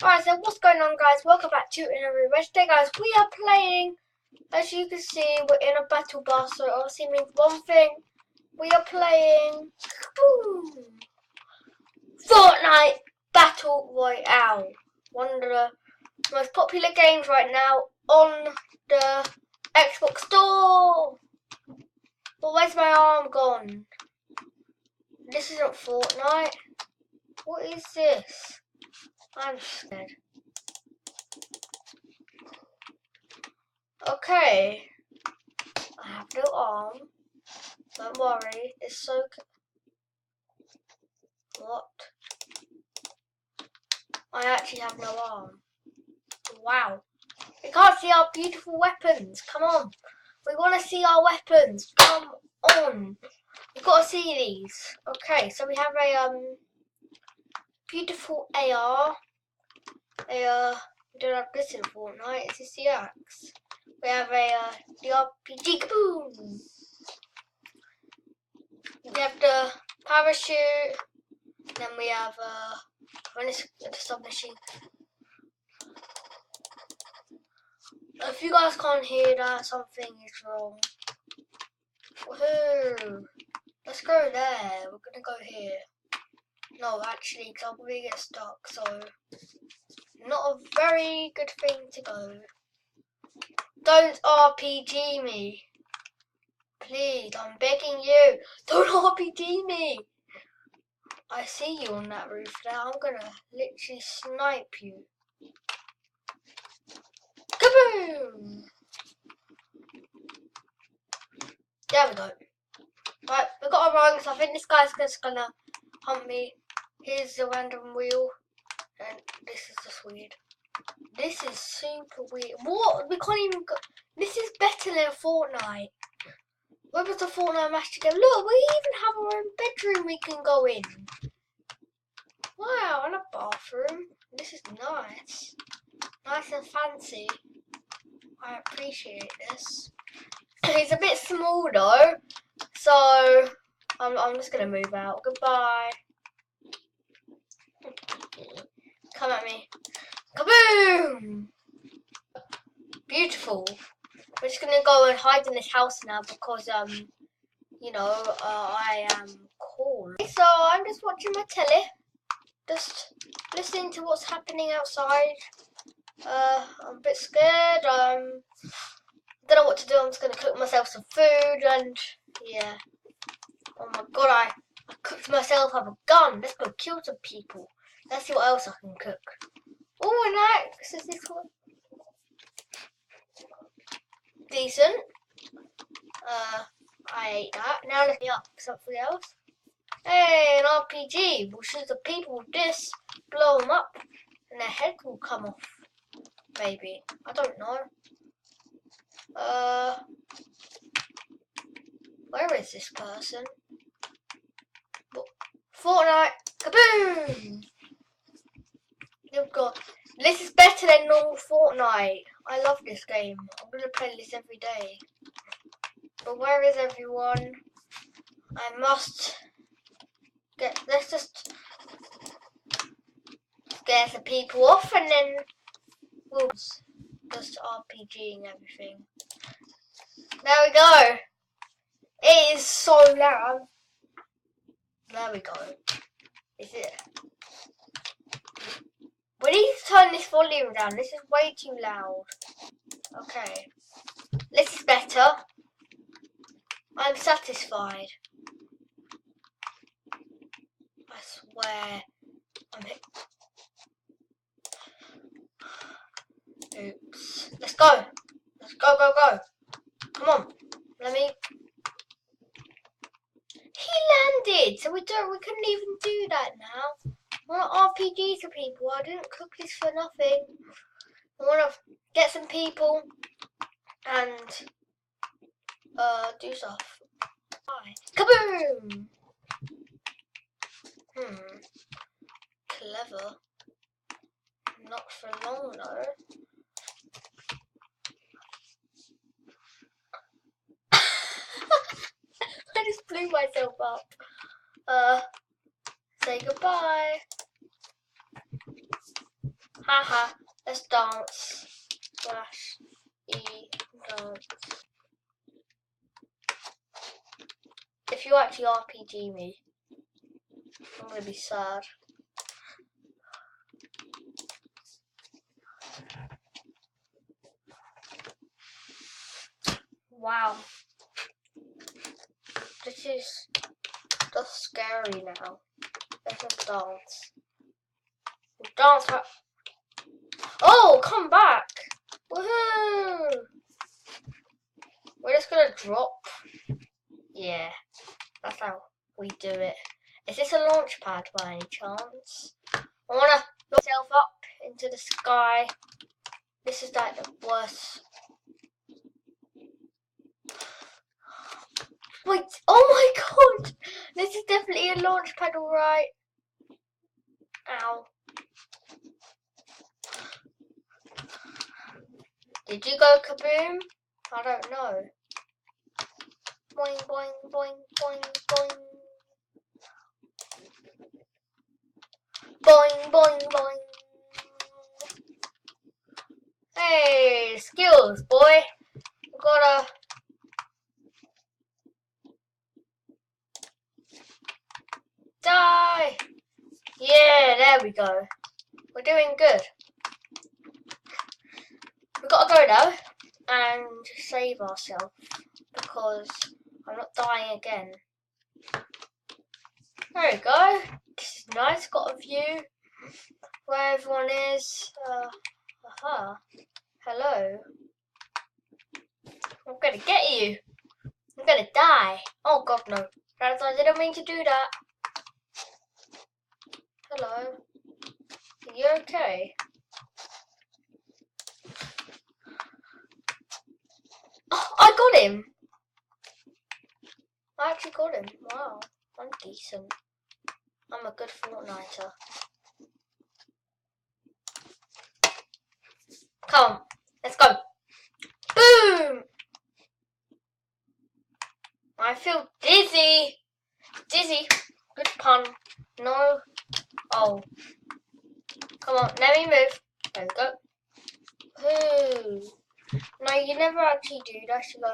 Alright, so what's going on, guys? Welcome back to another video. Today, guys, we are playing. As you can see, we're in a battle bus, so it obviously means one thing. We are playing boom, Fortnite Battle Royale. One of the most popular games right now on the Xbox store. But where's my arm gone? This isn't Fortnite. What is this? I'm scared. Okay. I have no arm. Don't worry. It's so... What? I actually have no arm. Wow. We can't see our beautiful weapons. Come on. We want to see our weapons. Come on. We've got to see these. Okay, so we have a beautiful AR. We don't have this in Fortnite. It's just the axe. We have a the RPG. Kaboom! We have the parachute. Then we have the submachine. If you guys can't hear that, something is wrong. Woohoo! Let's go there. We're gonna go here. No, actually, because I'll probably get stuck. So, not a very good thing to go. Don't RPG me. Please, I'm begging you. Don't RPG me. I see you on that roof now. I'm gonna literally snipe you. Kaboom! There we go. Right, we got a run, so I think this guy's just gonna hunt me. Here's the random wheel. And this is just weird. This is super weird. What? We can't even go. This is better than Fortnite. Where was the Fortnite match to go? Look, we even have our own bedroom we can go in. Wow, and a bathroom. This is nice. Nice and fancy. I appreciate this. It's a bit small though. So, I'm just going to move out. Goodbye. Come at me. Kaboom! Beautiful. We're just gonna go and hide in this house now because you know, I am cool. So I'm just watching my telly, just listening to what's happening outside. I'm a bit scared. Don't know what to do. I'm just gonna cook myself some food and yeah. Oh my god, I cooked myself up a gun. Let's go kill some people. Let's see what else I can cook. Oh, an axe. Is this one? Decent. I ate that. Now let me up something else. Hey, an RPG. We'll shoot the people with this, blow them up, and their head will come off. Maybe. I don't know. Where is this person? Fortnite. Kaboom! Oh god. This is better than normal Fortnite. I love this game. I'm gonna play this every day. But where is everyone? I must get. Let's just scare some people off and then we'll just RPGing everything. There we go. It is so loud. There we go. Is it? We need to turn this volume down. This is way too loud. Okay. This is better. I'm satisfied. I swear. I'm hit. Oops. Let's go. Let's go, go, go. Come on. Let me. He landed. So we couldn't even do that now. I want RPG to people. I didn't cook this for nothing. I want to get some people and do stuff. Bye. Kaboom! Clever. Not for long though. I just blew myself up. Say goodbye. Haha, let's dance. Slash E dance. If you actually RPG me, I'm gonna be sad. Wow. This is just scary now. Let's just dance. Dance. Oh, come back! Woohoo! We're just gonna drop. Yeah, that's how we do it. Is this a launch pad by any chance? I wanna look myself up into the sky. This is like the worst. Wait, oh my god! This is definitely a launch pad, alright. Ow. Did you go kaboom? I don't know. Boing, boing, boing, boing, boing. Boing, boing, boing. Hey, skills, boy. We gotta. Die! Yeah, there we go. We're doing good. We gotta go now and save ourselves because I'm not dying again. There we go. This is nice. Got a view where everyone is. Hello. I'm gonna get you. I'm gonna die. Oh god, no. I didn't mean to do that. Hello. Are you okay? Oh, I got him. I actually got him. Wow. I'm decent. I'm a good Fortniter. Come on. Let's go. Boom! I feel dizzy. Dizzy. Good pun. No. Oh. Come on, let me move. There we go. Ooh. No, you never actually do. You actually go.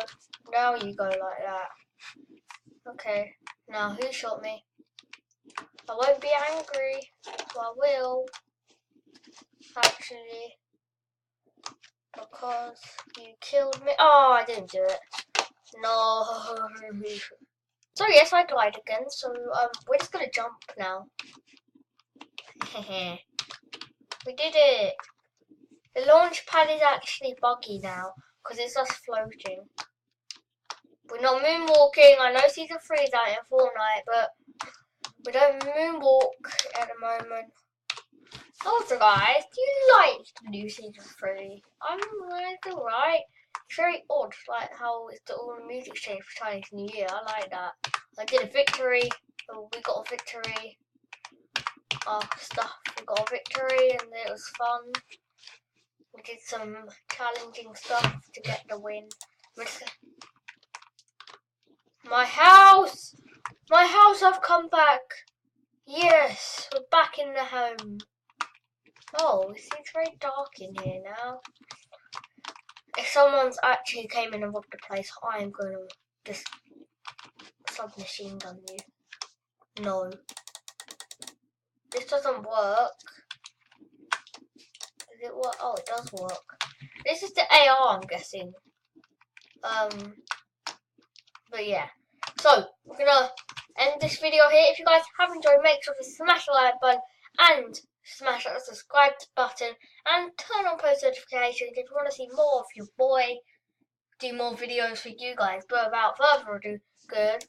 Now you go like that. Okay. Now, who shot me? I won't be angry. Well, I will. Actually. Because you killed me. Oh, I didn't do it. No. So yes, I died again. So we're just gonna jump now. We did it. The launch pad is actually buggy now because it's just floating. We're not moonwalking. I know season 3 is out in Fortnite, but we don't moonwalk at the moment. Also, guys, do you like the new season 3? I'm like, alright. It's very odd, like how it's all the music changed for Chinese New Year. I like that. I did a victory. We got a victory. Stuff. We got a victory, and it was fun. We did some challenging stuff to get the win. My house! My house, I've come back! Yes, we're back in the home. Oh, it seems very dark in here now. If someone's actually came in and robbed the place, I am going to just submachine gun you. No. This doesn't work. Does it work? Oh, it does work. This is the AR, I'm guessing. But yeah. So, we're gonna end this video here. If you guys have enjoyed, make sure to smash the like button and smash that subscribe button and turn on post notifications if you want to see more of your boy do more videos for you guys. But without further ado, goodbye.